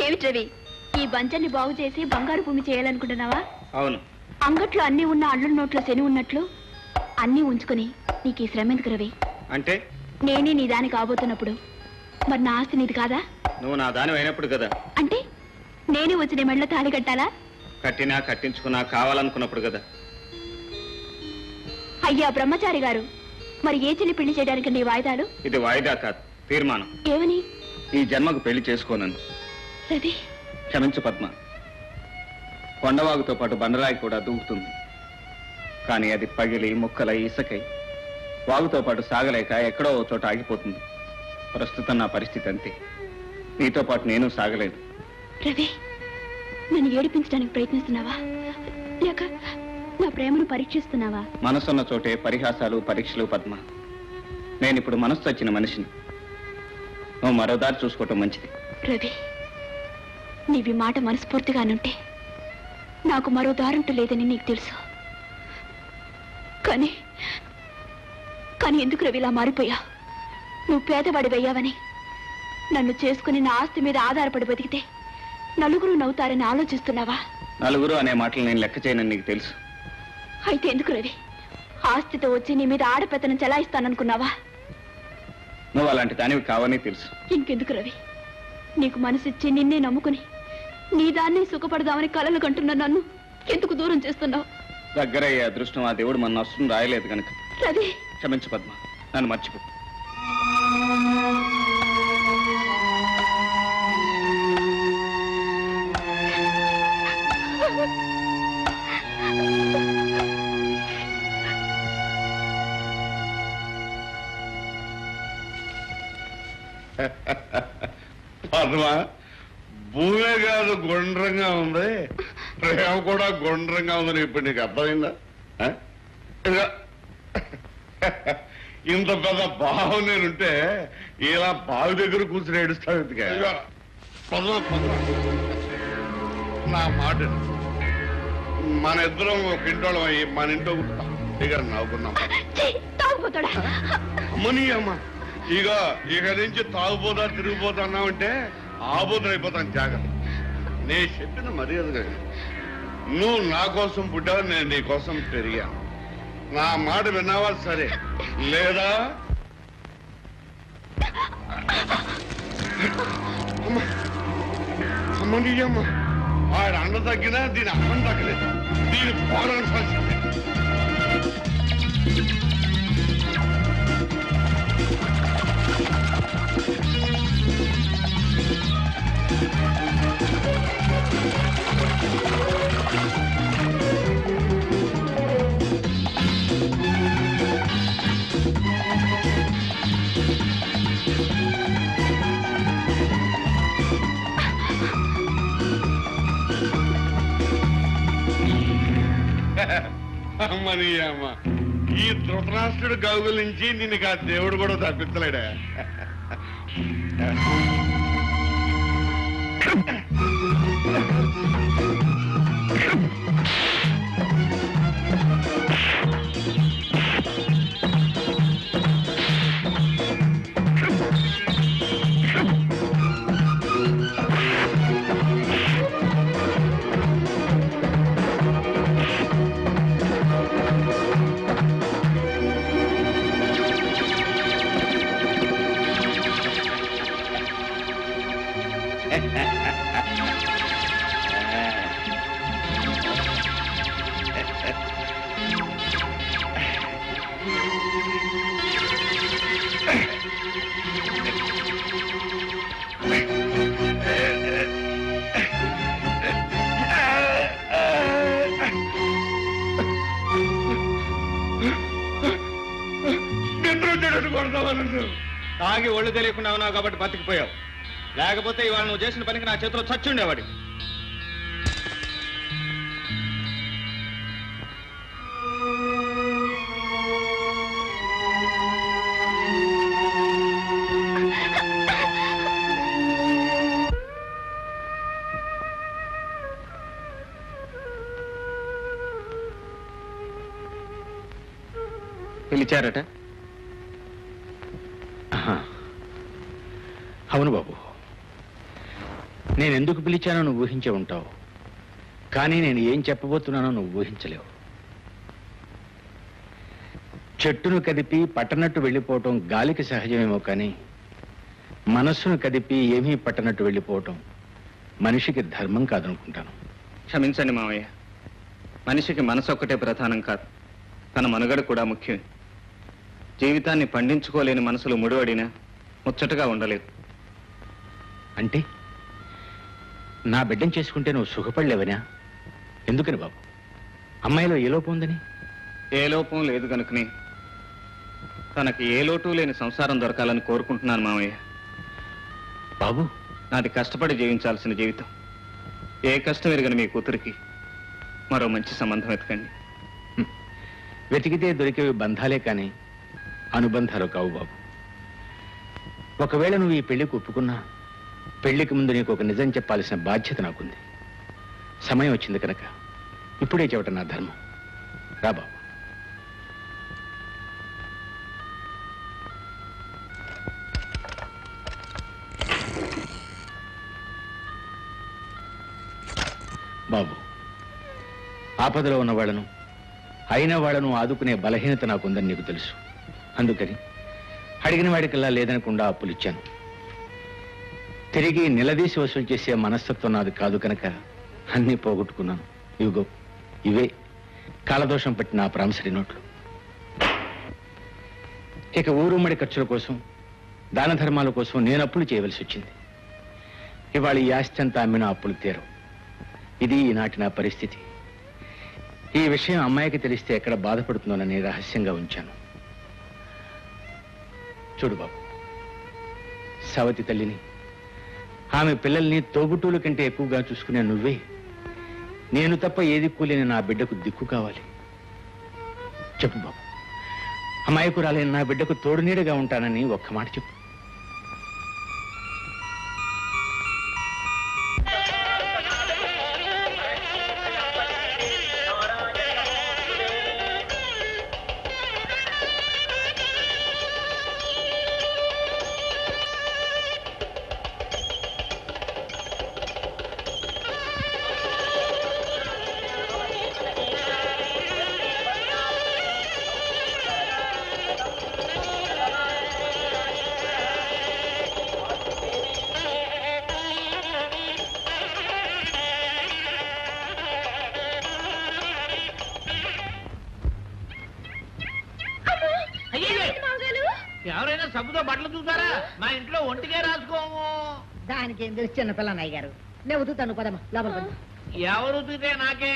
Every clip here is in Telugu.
ఏమిటి రవి, ఈ బంచాన్ని బాగు చేసి బంగారు భూమి చేయాలనుకుంటున్నావా? అవును. అంగట్లో అన్ని ఉన్న అల్లుడి నోట్లో శని ఉన్నట్లు అన్నీ ఉంచుకుని నీకు ఈ శ్రమ ఎందుకు రవి? అంటే నేనే నీ దాని కాబోతున్నప్పుడు మరి నా ఆస్తి నీది కాదా? నువ్వు నా దాని అయినప్పుడు కదా. అంటే నేనే వచ్చి నీ మెడలో తాళి కట్టాలా? కట్టినా కట్టించుకున్నా కావాలనుకున్నప్పుడు కదా. అయ్యా బ్రహ్మచారి గారు, మరి ఏ చెల్లి పెళ్లి చేయడానికి నీ వాయిదాలు? ఇది వాయిదా కాదు, తీర్మానం. ఏమని? ఈ జన్మకు పెళ్లి చేసుకోనని. రవి క్షమించు పద్మ. కొండవాగుతో పాటు బండరాయి కూడా దూకుతుంది, కానీ అది పగిలి ముక్కలై ఇసకై వాగుతో పాటు సాగలేక ఎక్కడో ఓ చోట ఆగిపోతుంది. ప్రస్తుతం నా పరిస్థితి అంతే. నీతో పాటు నేను సాగలేదు. రవి, నన్ను ఏడిపించడానికి ప్రయత్నిస్తున్నావా లేక నా ప్రేమను పరీక్షిస్తున్నావా? మనసున్న చోటే పరిహాసాలు పరీక్షలు పద్మ. నేనిప్పుడు మనసు వచ్చిన మనిషిని. నువ్వు మరో దారి చూసుకోవటం మంచిది. రవి, నీవి మాట మనస్ఫూర్తిగానుంటే నాకు మరో దారంటూ లేదని నీకు తెలుసు. కానీ కానీ ఎందుకు రవి ఇలా మారిపోయా? నువ్వు పేదవాడివయ్యావని, నన్ను చేసుకుని నా ఆస్తి మీద ఆధారపడి బతికితే నలుగురు నవ్వుతారని ఆలోచిస్తున్నావా? నలుగురు అనే మాటలు నేను లెక్క చేయనని నీకు తెలుసు. అయితే ఎందుకు రవి ఆస్తితో వచ్చి నీ మీద ఆడపెత్తనం చెలాయిస్తాననుకున్నావా? నువ్వు అలాంటి దానివి కావని తెలుసు. ఇంకెందుకు రవి, నీకు మనసిచ్చి నిన్నే నమ్ముకుని నీ దాన్ని సుఖపడదామని కలలు కంటున్నా నన్ను ఎందుకు దూరం చేస్తున్నావు? దగ్గరయ్యే అదృష్టం ఆ దేవుడు మన నష్టం రాయలేదు కనుక. రవి క్షమించు పద్మ, నన్ను మర్చిపో. పద్మ, భూమే కాదు గుండ్రంగా ఉంది, ప్రేమ కూడా గుండ్రంగా ఉందని ఇప్పుడు నీకు అర్థమైందా? ఇంత పెద్ద బావు నేనుంటే ఇలా బావి దగ్గర కూర్చుని ఏడుస్తావు ఇంతగా. పద్మ పద్మ, నా మాట మన ఇద్దరం ఒక ఇంటోళం అయ్యి మన ఇంట్లో ఇక నవ్వుకున్నాం. అమ్మని అమ్మ, ఇక నుంచి తాగుపోతా తిరిగిపోతా అన్నావంటే ఆబోతులు అయిపోతాను. జాగ్రత్త. నేను చెప్పిన మర్యాదగా నువ్వు నా కోసం పుట్టావు, నేను నీ కోసం పెరిగాను. నా మాట విన్నావా సరే, లేదా అమ్మని అమ్మ, వాడు అన్న తగ్గినా దీని అన్నం తగ్గలేదు. దీని పోరాడు పరిస్థితి. అమ్మని అమ్మ, ఈ ధృతరాష్ట్రుడు గౌగుల నుంచి నిన్ను ఆ దేవుడు కూడా తప్పించలేడా? తాగి ఒళ్ళు తెలియకుండా ఉన్నావు కాబట్టి బతికిపోయావు. లేకపోతే ఇవాళ నువ్వు చేసిన పనికి నా చేతిలో చచ్చుండేవాడి. పిలిచారట? అవును బాబు, నేను ఎందుకు పిలిచానో నువ్వు ఊహించే ఉంటావు, కానీ నేను ఏం చెప్పబోతున్నానో నువ్వు ఊహించలేవు. చెట్టును కదిపి పట్టనట్టు వెళ్ళిపోవటం గాలికి సహజమేమో, కానీ మనస్సును కదిపి ఏమీ పట్టనట్టు వెళ్ళిపోవటం మనిషికి ధర్మం కాదనుకుంటాను. క్షమించండి మావయ్య, మనిషికి మనసు ఒక్కటే ప్రధానం కాదు, తన మనుగడ కూడా ముఖ్యం. జీవితాన్ని పండించుకోలేని మనసులు ముడివడినా ముచ్చటగా ఉండలేదు. అంటే నా బిడ్డను చేసుకుంటే నువ్వు సుఖపడలేవనా? ఎందుకని బాబు? అమ్మాయిలో ఏ లోపం ఉందని? ఏ లోపం లేదు కనుకనే తనకి ఏ లోటు లేని సంసారం దొరకాలని కోరుకుంటున్నాను మావయ్య. బాబు, నాది కష్టపడి జీవించాల్సిన జీవితం. ఏ కష్టం ఎరగని మీ కూతురికి మరో మంచి సంబంధం వెతకండి. వెతికితే దొరికేవి బంధాలే కానీ అనుబంధాలు కావు బాబు. ఒకవేళ నువ్వు ఈ పెళ్లికి ఒప్పుకున్నా, పెళ్లికి ముందు నీకు ఒక నిజం చెప్పాల్సిన బాధ్యత నాకుంది. సమయం వచ్చింది కనుక ఇప్పుడే చెప్పటం నా ధర్మం. రా బాబు. బాబు, ఆపదలో ఉన్న వాళ్ళను, అయిన వాళ్ళను ఆదుకునే బలహీనత నాకుందని నీకు తెలుసు. అందుకని అడిగిన వాడికల్లా లేదనకుండా అప్పులిచ్చాను. తిరిగి నిలదీసి వసూలు చేసే మనస్తత్వం నాది కాదు కనుక అన్నీ పోగొట్టుకున్నాను. ఇవిగో ఇవే కాలదోషం పట్టిన ఆ ప్రామిసరీ నోట్లు. ఇక ఊరుమ్మడి ఖర్చుల కోసం, దాన ధర్మాల కోసం నేను అప్పులు చేయవలసి వచ్చింది. ఇవాళ ఈ ఆస్తి అంతా అమ్మిన అప్పులు తీరవు. ఇది ఈనాటి నా పరిస్థితి. ఈ విషయం అమ్మాయికి తెలిస్తే ఎక్కడ బాధపడుతుందోనని రహస్యంగా ఉంచాను. చూడు బాబు, సవతి తల్లిని, ఆమె పిల్లల్ని తోబుట్టువుల కంటే ఎక్కువగా చూసుకునే నువ్వే నేను తప్ప ఏ దిక్కు లేని నా బిడ్డకు దిక్కు కావాలి. చెప్పు బాబు, అమాయకురాలైన నా బిడ్డకు తోడునీడగా ఉంటానని ఒక్క మాట చెప్పు. ఎవరైనా సబ్బుతో బట్టలు చూసారా? మా ఇంట్లో ఒంటికే రాసుకోము. దానికి ఏం తెలుసు చిన్నపిల్ల అన్నయ్య గారు. నేను ఉతుకుతాను పదమ్మా, లోపల పద. ఎవరు ఉతికితే నాకే,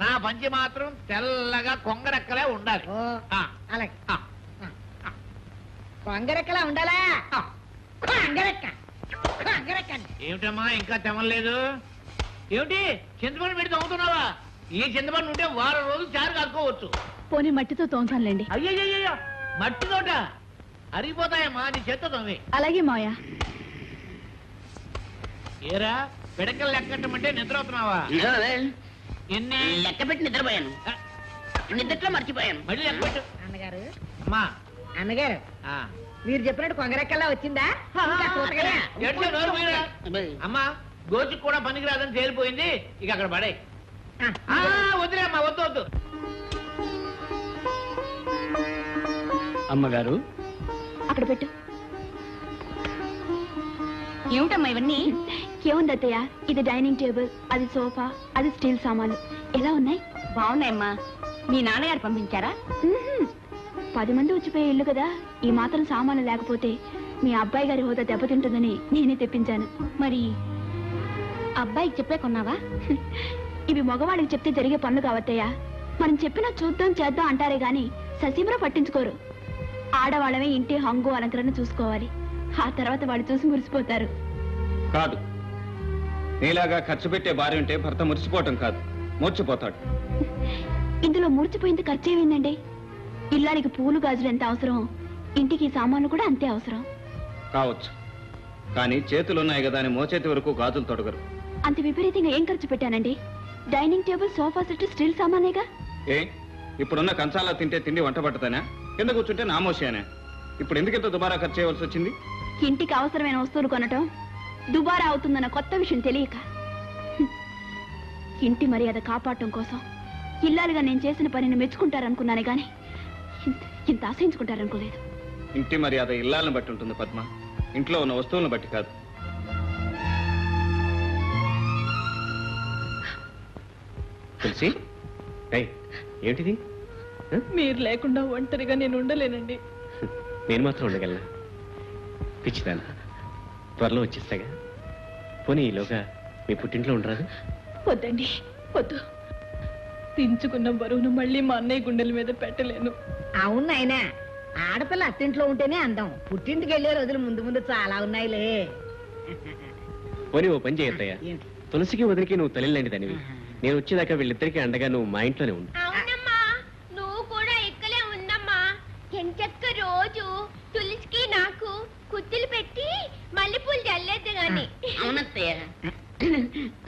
నా పంచి మాత్రం తెల్లగా కొంగరెక్కలే ఉండాలి. ఓ ఆ, అలాగే. ఆ, కొంగరెక్కలా ఉండాలా? ఆ. కొంగరెక్క కొంగరెక్క అండి. ఏమిటమ్మా ఇంకా తెమలేదు? ఏమిటి చింతపండు పెట్టి తోముతున్నావా? ఈ చింతపండు ఉంటే వారం రోజులు చారు కాసుకోవచ్చు. పోనీ మట్టితో తోంతానులేండి. అయ్యయ్యో, మట్టి తోట అరిగిపోతాయమ్మా, నీ చేత్తో తోమి. అలాగే మావయ్య. ఏరా పిడకలు లెక్కట్టమంటే నిద్ర అవుతున్నావా? ఎన్ని లెక్క పెట్టి నిద్రపోయాను, నిద్రలో మర్చిపోయాను. మళ్ళీ లెక్క పెట్టు. అన్నగారు అమ్మా అన్నగారు ఆ. మీరు చెప్పినట్టు కొంగరెక్కలా వచ్చిందా? ఇంకా తూతగలే? ఏడ్చే నోరు మూయరా. అమ్మా గోచుకు కూడా పనికిరాదని తేలిపోయింది, ఇక అక్కడ పడే. వద్దులే అమ్మా, వద్దు వద్దు. అమ్మగారు, అక్కడ పెట్టు. ఏమిటమ్మా ఇవన్నీ? ఏముంది అత్తయ్య, ఇది డైనింగ్ టేబుల్, అది సోఫా, అది స్టీల్ సామాన్లు. ఎలా ఉన్నాయి? బాగున్నాయమ్మా. మీ నాన్నగారు పంపించారా? 10 మంది వచ్చిపోయే ఇల్లు కదా, ఈ మాత్రం సామాన్లు లేకపోతే మీ అబ్బాయి గారి హోదా దెబ్బతింటుందని నేనే తెప్పించాను. మరి అబ్బాయికి చెప్పే కొన్నావా? ఇవి మగవాళ్ళకి చెప్తే జరిగే పనులు కావత్తయ్యా. మనం చెప్పినా చూద్దాం చేద్దాం అంటారే గాని ససీమరా పట్టించుకోరు. ఆడవాళ్ళమే ఇంటి హంగు అలంకరణ చూసుకోవాలి, ఆ తర్వాత వాళ్ళు చూసి మురిసిపోతారు. కాదు, నీలాగా ఖర్చు పెట్టే భార్య ఉంటే భర్త మురిసిపోవటం కాదు, మూర్చిపోతాడు. ఇందులో మూర్చిపోయింది ఖర్చేమైందండి? ఇల్లానికి పూలు గాజులు ఎంత అవసరం, ఇంటికి సామాన్లు కూడా అంతే అవసరం. కావచ్చు, కానీ చేతులున్నాయి కదా అని మోచేతి వరకు గాజులు తొడగరు. అంత విపరీతంగా ఏం ఖర్చు పెట్టానండి? Dining table, sofa set, steel సామానేగా. ఏ ఇప్పుడున్న కంచాలా తింటే తిండి వంట పట్టతానా? కింద కూర్చుంటే నామోషేనా? ఇప్పుడు ఎందుకు ఇంత దుబారా ఖర్చు చేయవలసి వచ్చింది? ఇంటికి అవసరమైన వస్తువులు కొనటం, దుబారా అవుతుందన్న కొత్త విషయం తెలియక ఇంటి మర్యాద కాపాడటం కోసం ఇల్లాలుగా నేను చేసిన పనిని మెచ్చుకుంటారనుకున్నానే గాని ఇంత ఆశయించుకుంటారనుకోలేదు. ఇంటి మర్యాద ఇల్లాలను బట్టి ఉంటుంది పద్మ, ఇంట్లో ఉన్న వస్తువులను బట్టి కాదు. తులసి, ఏమిటిది? మీరు లేకుండా ఒంటరిగా నేను ఉండలేనండి. నేను మాత్రం ఉండగలనా? పిచ్చిదాను, త్వరలో వచ్చేస్తాగా. పోనీ ఈలోగా మీ పుట్టింట్లో ఉండరాదు? వద్దండి, వద్దు. దించుకున్న బరువును మళ్ళీ మా అన్నయ్య గుండెల మీద పెట్టలేను. అవును నాయనా, ఆడపిల్ల అత్తింట్లో ఉంటేనే అందం. పుట్టింటికి వెళ్ళే రోజులు ముందు ముందు చాలా ఉన్నాయిలే. పోనీ ఓ పని చేయొద్దయ్యా, ఏంటి? తులసికి వదిలికి నువ్వు తల్లిలాంటి దానివి. నేను వచ్చేదాకా వీళ్ళిద్దరికీ అండగా నువ్వు మా ఇంట్లోనే ఉండు. అవునమ్మా, నువ్వు కూడా ఇక్కడే ఉండమ్మా. ఎంచక్క రోజు తులసికి నాకు కుత్తులు పెట్టి మల్లెపూలు చల్లేద్దు గాని. అవునత్తయ్య,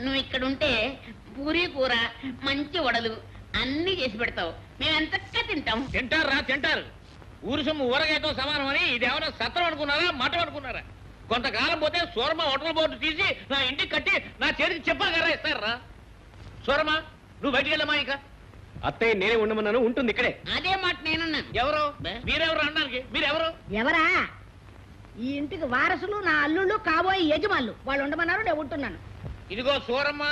నువ్వు ఇక్కడ ఉంటే పూరీ కూర, మంచి వడలు అన్ని చేసి పెడతావు. మేము ఎంతగా తింటాం. తింటారు. ఊరు సొమ్ము ఊరగాయతో సమానం అని ఇది ఏమైనా సత్రం అనుకున్నారా, మఠం అనుకున్నారా? కొంతకాలం పోతే సూరమ్మ హోటల్ బోర్డు తీసి నా ఇంటికి కట్టి నా చేతికి చెప్పగలరా ఇస్తారా? సూరమ్మ, నువ్వు బయటికి వెళ్ళమ్మా. ఇంకా అత్తయ్య నేనే ఉండమన్నాను, ఉంటుంది ఇక్కడే. అదే మాట నేనన్నాను. ఎవరు మీరెవరు అనడానికి? మీరెవరు? ఎవరా? ఈ ఇంటికి వారసులు, నా అల్లుళ్ళు, కాబోయే యజమానులు. వాళ్ళు ఉండమన్నారు, నేను ఉంటున్నాను. ఇదిగో సూరమ్మ.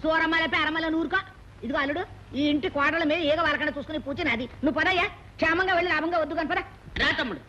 సూరమ్మల పేరమ్మల నూరుకో. ఇదిగో అల్లుడు, ఈ ఇంటి కోడల మీద ఏగ వాళ్ళకన్నా చూసుకుని పూచి నాది. నువ్వు పదయ్యా, క్షేమంగా వెళ్ళి లాభంగా వద్దు కనపరా. రా తమ్ముడు.